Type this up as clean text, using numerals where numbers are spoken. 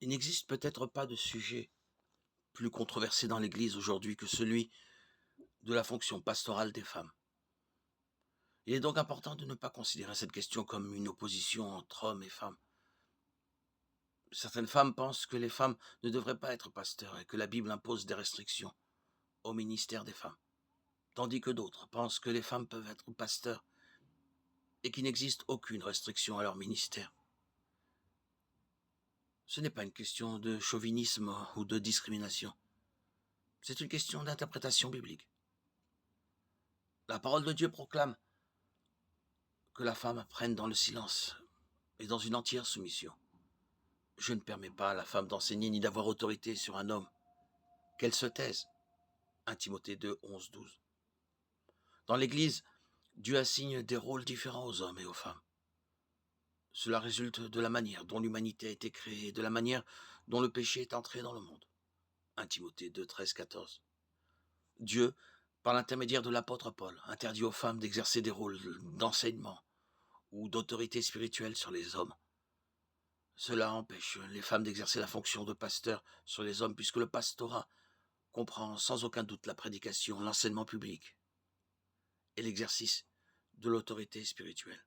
Il n'existe peut-être pas de sujet plus controversé dans l'Église aujourd'hui que celui de la fonction pastorale des femmes. Il est donc important de ne pas considérer cette question comme une opposition entre hommes et femmes. Certaines femmes pensent que les femmes ne devraient pas être pasteurs et que la Bible impose des restrictions au ministère des femmes, tandis que d'autres pensent que les femmes peuvent être pasteurs et qu'il n'existe aucune restriction à leur ministère. Ce n'est pas une question de chauvinisme ou de discrimination. C'est une question d'interprétation biblique. La parole de Dieu proclame que la femme apprenne dans le silence et dans une entière soumission. Je ne permets pas à la femme d'enseigner ni d'avoir autorité sur un homme. Qu'elle se taise. 1 Timothée 2, 11, 12. Dans l'Église, Dieu assigne des rôles différents aux hommes et aux femmes. Cela résulte de la manière dont l'humanité a été créée et de la manière dont le péché est entré dans le monde. 1 Timothée 2, 13, 14. Dieu, par l'intermédiaire de l'apôtre Paul, interdit aux femmes d'exercer des rôles d'enseignement ou d'autorité spirituelle sur les hommes. Cela empêche les femmes d'exercer la fonction de pasteur sur les hommes puisque le pastorat comprend sans aucun doute la prédication, l'enseignement public et l'exercice de l'autorité spirituelle.